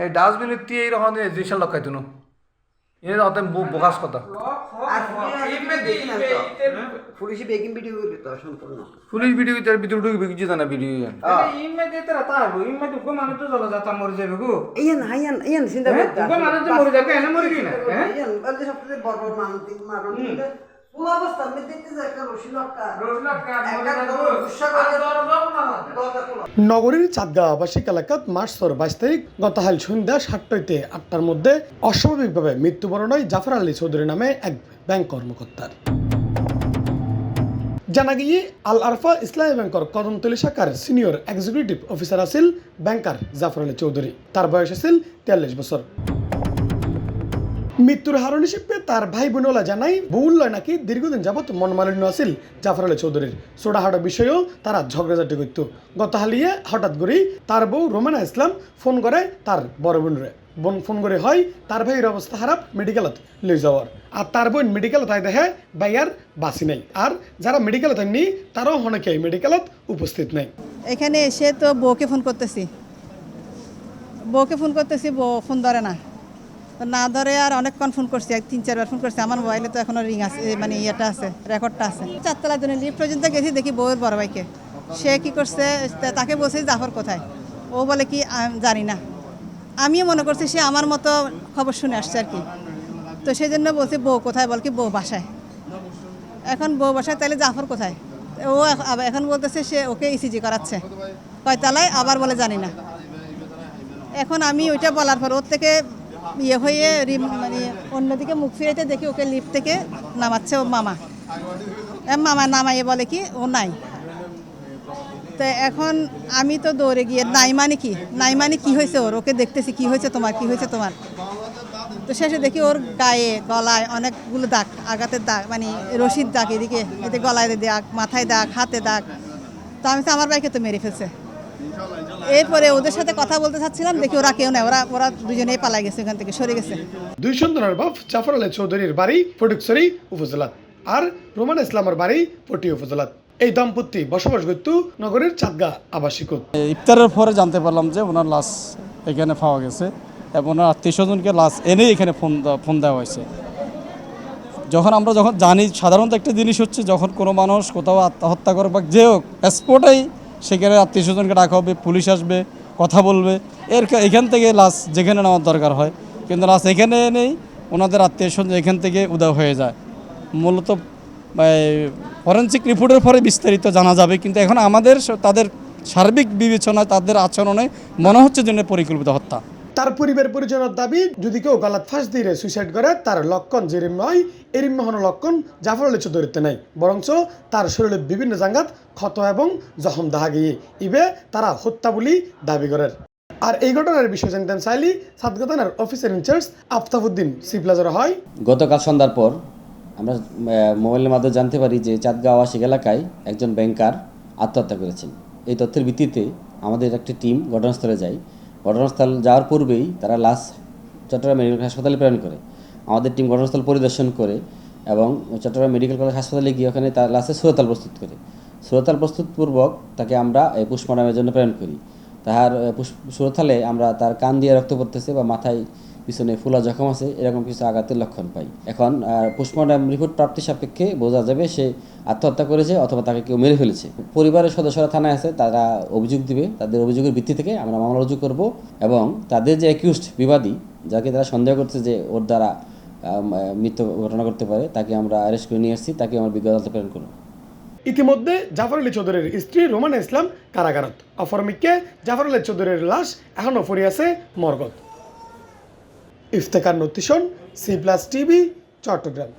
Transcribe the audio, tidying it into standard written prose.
এই ডাস্টবিন তীয়ে এইরকম জিনিসের লক্ষ্য তুনো এর অত বোকাস কথা পুলিশি বেকিং ভিডিও তো সম্পূর্ণ পুলিশ ভিডিও ভিতর ঢুকে বিকিছে জানা ভিডিও ইমে দিতে রাতা হবো ইমে তো গো মানুষ তো চলে যাতা মরে যাবে গো ইয়ান চিন্তা করতে গো মানুষ যে মরে যাবে এনে মরে কি না হ্যাঁ ইয়ান বলতে সবচেয়ে বড় বড় মানুষ মারণ দিলে পুরো অবস্থা আমি দেখতে যাই একটা রশিদ কাট মরে যাবে নগরীর চাঁদগাঁও আবাসিক এলাকাত মার্চ 22 তারিখ গতকাল সন্ধ্যা 7টা 8টার মধ্যে অস্বাভাবিকভাবে মৃত্যুবরণ হয় জাফর আলী চৌধুরী নামে এক ব্যাংক কর্মকর্তার। জানা গিয়ে আল আরফা ইসলামী ব্যাংকের কদমতলী শাখার সিনিয়র এক্সিকিউটিভ অফিসার আছিল ব্যাংকার জাফর আলী চৌধুরী। তার বয়স আছিল 43 বছর। মৃত্যুর হারণ হিসেবে তার ভাই বোনলা জানাই বউল্লয় নাকি দীর্ঘদিন যাবৎ মনমালিন্য আছিল জাফর আলী চৌধুরীর। ছোটাহাটা বিষয়েও তারা ঝগড়াঝাটি করত। গত হালিয়ে হঠাৎ করেই তার বউ রোমানা ইসলাম ফোন করে তার বড় বোনরে। বোন ফোন করে হয় তার ভাইয়ের অবস্থা খারাপ মেডিকেলত লই যাওয়ার। আর তার বোন মেডিকেল তাই দেখে ভাইয়ার বাঁচি নাই। আর যারা মেডিকেল তাইনি তারাও অনেকেই মেডিকেলত উপস্থিত নেই। এখানে এসে তো বউকে ফোন করতেছি, বউ ফোন ধরে না, না ধরে আর অনেকক্ষণ ফোন করছি, 3-4 বার ফোন করছি। আমার মোবাইলে তো এখনো রিং আছে, মানে ইয়েটা আছে, রেকর্ডটা আছে। 4তলার জন্য লিফট পর্যন্ত গেছি, দেখি বউয়ের বড় ভাইকে। সে কি করছে, তাকে বলছে জাফর কোথায়, ও বলে কি জানি না। আমিও মনে করছি সে আমার মতো খবর শুনে আসছে আর কি। তো সেই জন্য বলছি বউ কোথায়, বল কি বউ বাসায়। এখন বউ বাসায়, তাহলে জাফর কোথায়? ও এখন বলতেছে সে ওকে ইসিজি করাচ্ছে, কয়তলায় আবার বলে জানি না। এখন আমি ওইটা বলার পর ওর থেকে ইয়ে হয়ে মানে অন্যদিকে মুখ ফিরাইতে দেখি ওকে লিফট থেকে নামাচ্ছে ও মামা নামাইয়ে বলে কি ও নাই। তো এখন আমি তো দৌড়ে গিয়ে নাই মানে কি হয়েছে ওর, ওকে দেখতেছি কি হয়েছে তোমার। তো শেষে দেখি ওর গায়ে গলায় অনেকগুলো দাগ, আঘাতের দাগ, মানে রশিদ দাগ, এদিকে গলায় দাগ, মাথায় দাগ, হাতে দাগ। তো আমি তো আমার ভাইকে তো মেরে ফেলছে। এরপরে ওদের সাথে কথা বলতে চাচ্ছিলাম, দেখি ওরা কেউ নেই, ওরা দুজনেই পালাই গেছে, ওখান থেকে সরে গেছে। দুই সন্তানের বাপ জাফর আলী চৌধুরীর বাড়ি ফটিকছড়ি উপজেলাত আর রোমানা ইসলামের বাড়ি পটি উপজেলাত। এই দম্পতি বসবাস করত নগরীর চাঁদগাঁও আবাসিকত। ইফতারের পরে জানতে পারলাম যে ওনার লাশ এখানে পাওয়া গেছে এবং ওনার আত্মীয়স্বজনকে লাশ এনেই এখানে ফোন দেওয়া হয়েছে। যখন জানি সাধারণত একটা জিনিস হচ্ছে, যখন কোনো মানুষ কোথাও আত্মহত্যা করে বা যে হোক স্পটেই সেখানে আত্মীয়স্বজনকে ডাকা হবে, পুলিশ আসবে, কথা বলবে, এখান থেকে লাশ যেখানে নেওয়ার দরকার হয়। কিন্তু লাশ এখানে নেই, ওনাদের আত্মীয়স্বজন এখান থেকে উধাও হয়ে যায়। মূলত ফরেনসিক রিপোর্টের পরে বিস্তারিত জানা যাবে, কিন্তু এখন আমাদের তাদের সার্বিক বিবেচনায় তাদের আচরণে মনে হচ্ছে যেন পরিকল্পিত হত্যা। তার পরিবার পরিজনের দাবি, যদি কেউ গলাত ফাঁস দিয়ে সুইসাইড করে তার লক্ষণ যে রিম্মা হয়, এই রিম্মা হন লক্ষণ জাফর আলী চৌধুরীতে নাই, বরঞ্চ তার শরীরের বিভিন্ন জায়গাত ক্ষত এবং জখম দেখা গিয়ে ইবে তারা হত্যা বলি দাবি করেন। আর এই ঘটনার বিষয়ে জানতেন চাইলি চাঁদগাঁও থানার অফিসার ইনচার্জ আফতাবউদ্দিন সিপ্লাজার হয়। গতকাল সন্ধ্যার পর আমরা মোবাইলের মাধ্যমে জানতে পারি যে চাঁদগাঁও আবাসিক এলাকায় একজন ব্যাংকার আত্মহত্যা করেছেন। এই তথ্যের ভিত্তিতে আমাদের একটি টিম ঘটনাস্থলে যায়। ঘটনাস্থল যাওয়ার পূর্বেই তারা লাশ চট্টগ্রাম মেডিকেল হাসপাতালে প্রেরণ করে। আমাদের টিম ঘটনাস্থল পরিদর্শন করে এবং চট্টগ্রাম মেডিকেল কলেজ হাসপাতালে গিয়ে ওখানে তার লাশে সুরতাল প্রস্তুত করে। সুরতাল প্রস্তুতপূর্বক তাকে আমরা পোস্টমর্টমের জন্য প্রেরণ করি। তাহার সুরতালে আমরা তার কান দিয়ে রক্ত পড়তেছে বা মাথায় পিছনে ফুলা জখম আছে, এরকম কিছু আঘাতের লক্ষণ পাই। এখন পোস্টমর্টম রিপোর্ট প্রাপ্তি সাপেক্ষে বোঝা যাবে সে আত্মহত্যা করেছে অথবা তাকে কেউ মেরে ফেলেছে। পরিবারের সদস্যরা থানায় আছে, তারা অভিযোগ দিবে। তাদের অভিযোগের ভিত্তি থেকে আমরা মামলা রুজু করব এবং তাদের যে অ্যাকিউজড বিবাদী, যাকে তারা সন্দেহ করছে যে ওর দ্বারা মৃত্যু ঘটনা করতে পারে, তাকে আমরা অ্যারেস্ট করে নিয়ে আসছি, তাকে আমরা বিজ্ঞ আদালতে প্রেরণ করব। ইতিমধ্যে জাফর আলী চৌধুরীর স্ত্রী রোমানা ইসলাম কারাগারত। অপরমিককে জাফর আলী চৌধুরীর লাশ এখনও পড়ে আছে মর্গত। ইফতেখার নতিশন, C+ টিভি, চট্টগ্রাম।